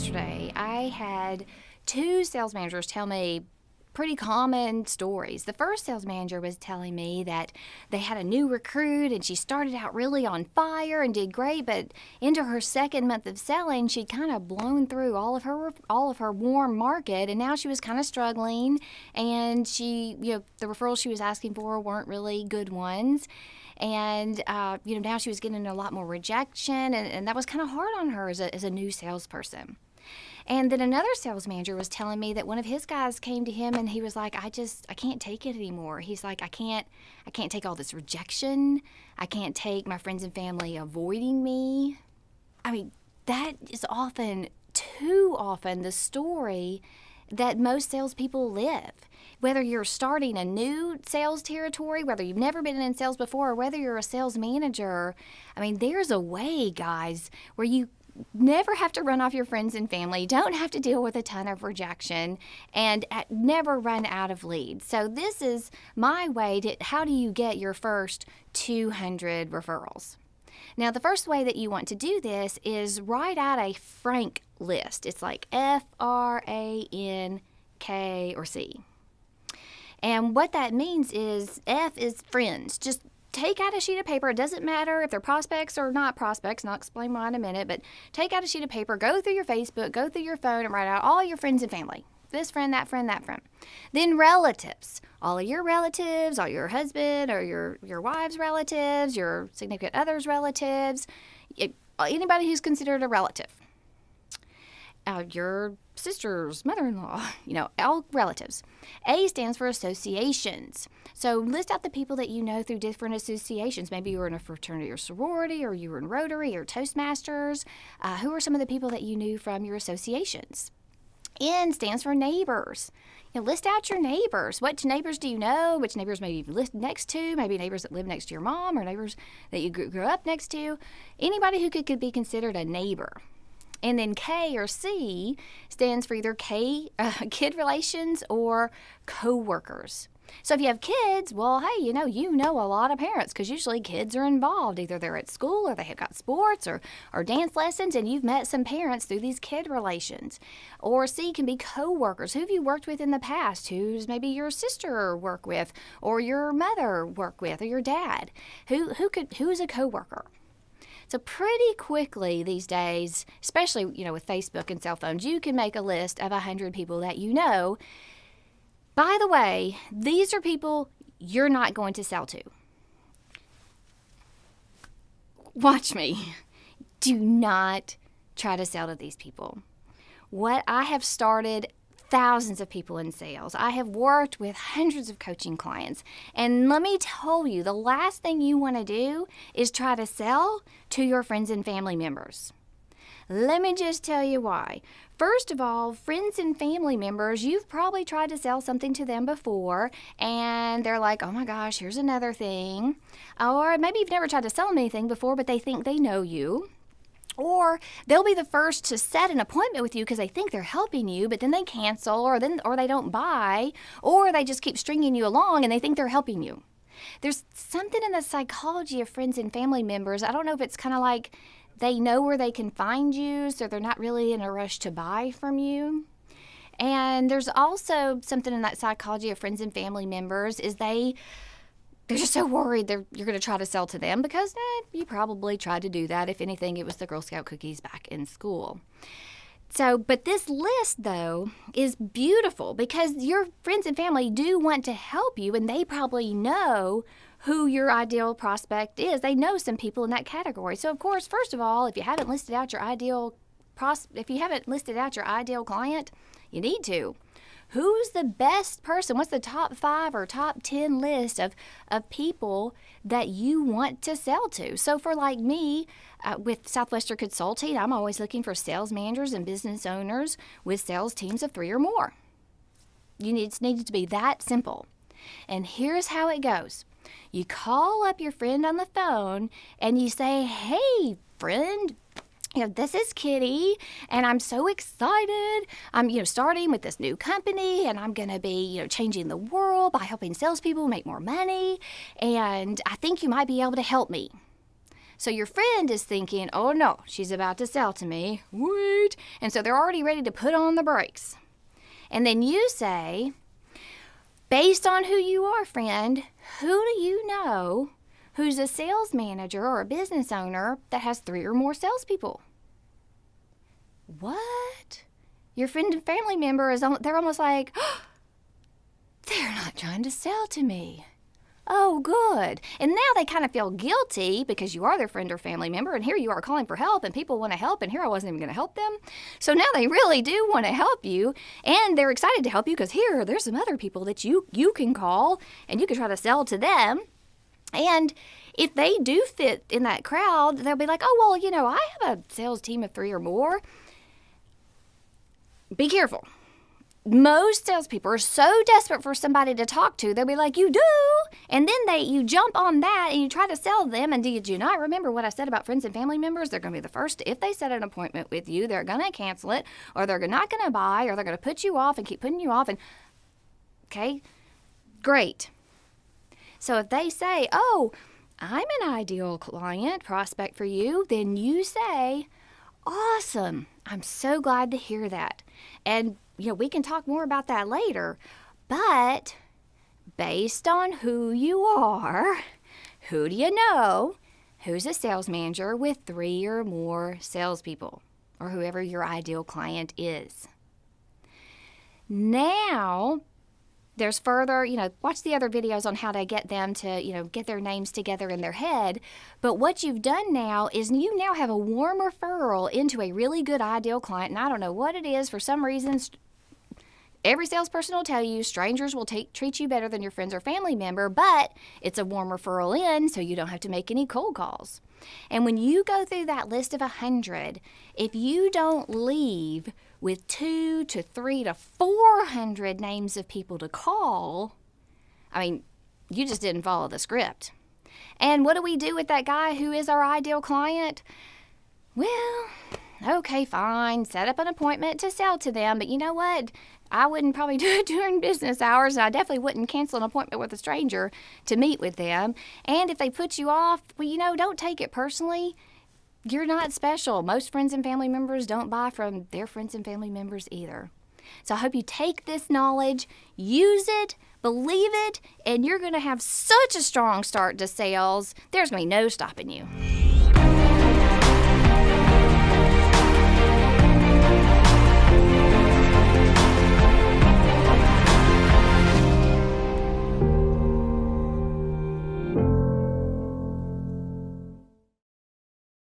yesterday, I had two sales managers tell me pretty common stories. The first sales manager was telling me that they had a new recruit and she started out really on fire and did great, but into her second month of selling, she'd kind of blown through all of her warm market, and now she was kind of struggling, and the referrals she was asking for weren't really good ones. And, now she was getting a lot more rejection, and that was kind of hard on her as a new salesperson. And then another sales manager was telling me that one of his guys came to him and he was like, I can't take it anymore. He's like, I can't take all this rejection. I can't take my friends and family avoiding me. I mean, that is too often, the story that most salespeople live. Whether you're starting a new sales territory, whether you've never been in sales before, or whether you're a sales manager, I mean, there's a way, guys, where you never have to run off your friends and family, don't have to deal with a ton of rejection, and never run out of leads. So this is my way to how do you get your first 200 referrals. Now, the first way that you want to do this is write out a frank list. It's like F-R-A-N-K or C. And what that means is F is friends. Just take out a sheet of paper. It doesn't matter if they're prospects or not prospects, and I'll explain why in a minute, but take out a sheet of paper, go through your Facebook, go through your phone, and write out all your friends and family. This friend, that friend, that friend. Then relatives. All of your relatives, all your husband or your wife's relatives, your significant other's relatives, anybody who's considered a relative. Your sister's mother-in-law, all relatives. A stands for associations. So list out the people that you know through different associations. Maybe you were in a fraternity or sorority, or you were in Rotary or Toastmasters. Who are some of the people that you knew from your associations? N stands for neighbors. List out your neighbors. What neighbors do you know? Which neighbors maybe you live next to? Maybe neighbors that live next to your mom, or neighbors that you grew up next to. Anybody who could be considered a neighbor. And then K or C stands for either kid relations or co-workers. So if you have kids, well, hey, you know a lot of parents, because usually kids are involved. Either they're at school or they have got sports or dance lessons, and you've met some parents through these kid relations. Or C can be co-workers. Who have you worked with in the past? Who's maybe your sister work with, or your mother work with, or your dad? Who is a co-worker? So pretty quickly these days, especially, with Facebook and cell phones, you can make a list of 100 people that you know. By the way, these are people you're not going to sell to. Watch me. Do not try to sell to these people. What I have started thousands of people in sales. I have worked with hundreds of coaching clients. And let me tell you, the last thing you want to do is try to sell to your friends and family members. Let me just tell you why. First of all, friends and family members, you've probably tried to sell something to them before, and they're like, oh my gosh, here's another thing. Or maybe you've never tried to sell them anything before, but they think they know you. Or they'll be the first to set an appointment with you because they think they're helping you, but then they cancel, or they don't buy, or they just keep stringing you along and they think they're helping you. There's something in the psychology of friends and family members. I don't know if it's kind of like they know where they can find you, so they're not really in a rush to buy from you. And there's also something in that psychology of friends and family members is they're just so worried you're going to try to sell to them because you probably tried to do that. If anything, it was the Girl Scout cookies back in school. So, but this list, though, is beautiful because your friends and family do want to help you, and they probably know who your ideal prospect is. They know some people in that category. So, of course, first of all, if you haven't listed out your ideal client, you need to. Who's the best person? What's the top 5 or top 10 list of people that you want to sell to? So for like me, with Southwestern Consulting, I'm always looking for sales managers and business owners with sales teams of 3 or more. It's needed to be that simple. And here's how it goes. You call up your friend on the phone and you say, hey, friend, this is Kitty, and I'm so excited. I'm, starting with this new company, and I'm going to be, changing the world by helping salespeople make more money, and I think you might be able to help me. So your friend is thinking, oh no, she's about to sell to me. Wait. And so they're already ready to put on the brakes. And then you say, based on who you are, friend, who do you know who's a sales manager or a business owner that has 3 or more salespeople? What? Your friend and family member they're almost like, oh, they're not trying to sell to me. Oh, good. And now they kind of feel guilty because you are their friend or family member, and here you are calling for help, and people want to help, and here I wasn't even going to help them. So now they really do want to help you, and they're excited to help you because there's some other people that you can call, and you can try to sell to them. And if they do fit in that crowd, they'll be like, oh, well, I have a sales team of 3 or more. Be careful. Most salespeople are so desperate for somebody to talk to, they'll be like, you do? And then you jump on that and you try to sell them. And did you not remember what I said about friends and family members? They're going to be the first, if they set an appointment with you, they're going to cancel it, or they're not going to buy, or they're going to put you off and keep putting you off. And okay, great. So if they say, oh, I'm an ideal client prospect for you, then you say, awesome. I'm so glad to hear that. And we can talk more about that later, but based on who you are, who do you know who's a sales manager with 3 or more salespeople, or whoever your ideal client is? Now, there's further, watch the other videos on how to get them to, get their names together in their head. But what you've done now is you now have a warm referral into a really good ideal client. And I don't know what it is. For some reason, every salesperson will tell you strangers will treat you better than your friends or family member, but it's a warm referral in, so you don't have to make any cold calls. And when you go through that list of 100, if you don't leave with 2 to 3 to 400 names of people to call, you just didn't follow the script. And what do we do with that guy who is our ideal client? Well, okay, fine, set up an appointment to sell to them, but you know what? I wouldn't probably do it during business hours, and I definitely wouldn't cancel an appointment with a stranger to meet with them. And if they put you off, don't take it personally. You're not special. Most friends and family members don't buy from their friends and family members either. So I hope you take this knowledge, use it, believe it, and you're going to have such a strong start to sales, there's going to be no stopping you.